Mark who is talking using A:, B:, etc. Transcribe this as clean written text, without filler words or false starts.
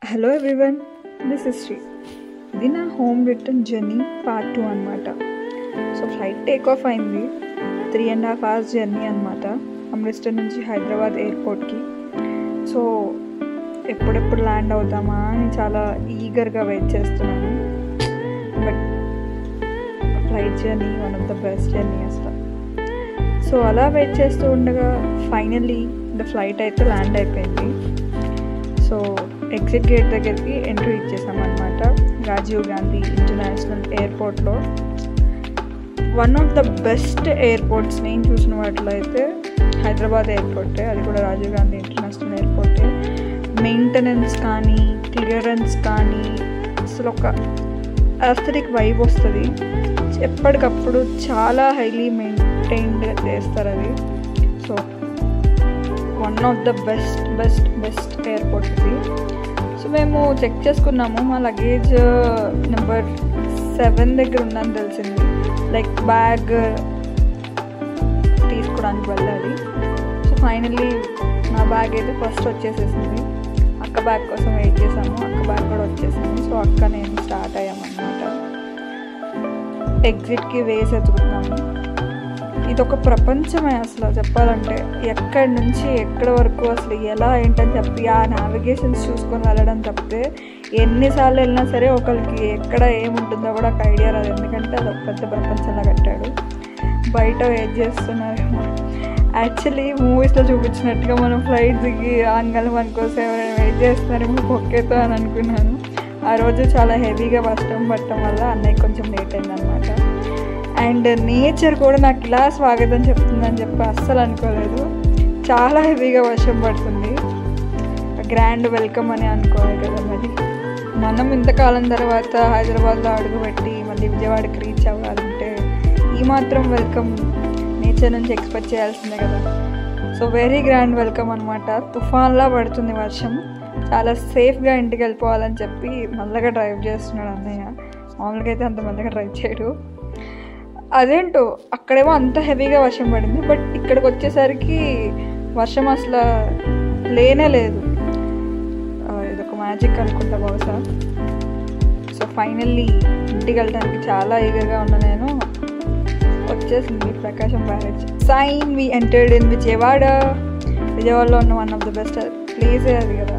A: Hello everyone, this is Sri. ఇది నా home return journey part 2 అనమాట. సో ఫ్లైట్ టేక్ ఆఫ్ అయింది. 3.5 hours జర్నీ అనమాట, అమృత్సర్ నుంచి హైదరాబాద్ ఎయిర్పోర్ట్కి. సో ఎప్పుడెప్పుడు ల్యాండ్ అవుతామా అని చాలా ఈగర్గా వెయిట్ చేస్తున్నాను. But flight journey one of the best journey అసలు. సో అలా వెయిట్ చేస్తూ ఉండగా ఫైనల్లీ ద ఫ్లైట్ అయితే ల్యాండ్ అయిపోయింది. సో ఎగ్జిట్ గేట్ దగ్గరికి ఎంట్రీ ఇచ్చేసామన్నమాట, రాజీవ్ గాంధీ ఇంటర్నేషనల్ ఎయిర్పోర్ట్లో. One of the best airports నేను చూసిన వాటిలో అయితే హైదరాబాద్ ఎయిర్పోర్టే, అది కూడా రాజీవ్ గాంధీ ఇంటర్నేషనల్ ఎయిర్పోర్టే. మెయింటెనెన్స్ కానీ క్లియరెన్స్ కానీ అసలు ఒక అస్థెటిక్ వైబ్ వస్తుంది. ఎప్పటికప్పుడు చాలా హైలీ మెయింటైన్డ్ చేస్తారు అది. So one of the best airport ఇది. సో మేము చెక్ చేసుకున్నాము, మా లగేజ్ నెంబర్ 7 దగ్గర ఉందని తెలిసింది. లైక్ బ్యాగ్ తీసుకోవడానికి వెళ్ళాలి. సో ఫైనల్లీ నా బ్యాగ్ అయితే ఫస్ట్ వచ్చేసేసింది. అక్క బ్యాగ్ కోసం వెయిట్ చేసాము, అక్క బ్యాగ్ కూడా వచ్చేసింది. సో అక్క నేను స్టార్ట్ అయ్యామన్నమాట. ఎగ్జిట్కి వేసి ఎత్తుకుతున్నాము. ఇదొక ప్రపంచమే అసలు చెప్పాలంటే. ఎక్కడి నుంచి ఎక్కడి వరకు అసలు ఎలా ఏంటని చెప్పి ఆ నావిగేషన్స్ చూసుకొని వెళ్ళడం తప్పితే ఎన్నిసార్లు వెళ్ళినా సరే ఒకరికి ఎక్కడ ఏముంటుందో కూడా ఒక ఐడియా రాదు. ఎందుకంటే అది ఒక పెద్ద ప్రపంచంలా కట్టాడు. బయట వెయిట్ చేస్తున్నారు. యాక్చువల్లీ మూవీస్లో చూపించినట్టుగా మనం ఫ్లైట్ దిగి ఆంగల్ మన కోసం ఎవరైనా వెయిట్ చేస్తున్నారేమో పొక్కేతో అని అనుకున్నాను. ఆ రోజు చాలా హెవీగా వర్షం పడటం వల్ల అన్నయ్య కొంచెం లేట్ అయిందనమాట. అండ్ నేచర్ కూడా నాకు ఇలా స్వాగతం చెప్తుందని చెప్పి అస్సలు అనుకోలేదు. చాలా హెవీగా వర్షం పడుతుంది. గ్రాండ్ వెల్కమ్ అని అనుకోవాలి కదా మరి. మనం ఇంతకాలం తర్వాత హైదరాబాద్లో అడుగుపెట్టి మళ్ళీ విజయవాడకి రీచ్ అవ్వాలంటే ఈ మాత్రం వెల్కమ్ నేచర్ నుంచి ఎక్స్పెక్ట్ చేయాల్సిందే కదా. సో వెరీ గ్రాండ్ వెల్కమ్ అనమాట. తుఫాన్లా పడుతుంది వర్షం. చాలా సేఫ్గా ఇంటికి వెళ్ళిపోవాలని చెప్పి మెల్లగా డ్రైవ్ చేస్తున్నాడు అన్నయ్య. మామూలుగా అయితే అంత మెల్లగా డ్రైవ్ చేయడు. అదేంటో అక్కడేమో అంత హెవీగా వర్షం పడింది, బట్ ఇక్కడికి వచ్చేసరికి వర్షం అసలు లేనే లేదు. ఇదొక మ్యాజిక్ అనుకుంటా బహుశా. సో ఫైనల్లీ ఇంటికి వెళ్ళడానికి చాలా ఈగర్గా ఉన్నా నేను. వచ్చేసింది Prakasam barrage. Since we entered in Vijayawada. విజయవాడలో ఉన్న వన్ ఆఫ్ ద బెస్ట్ ప్లేసే అది కదా.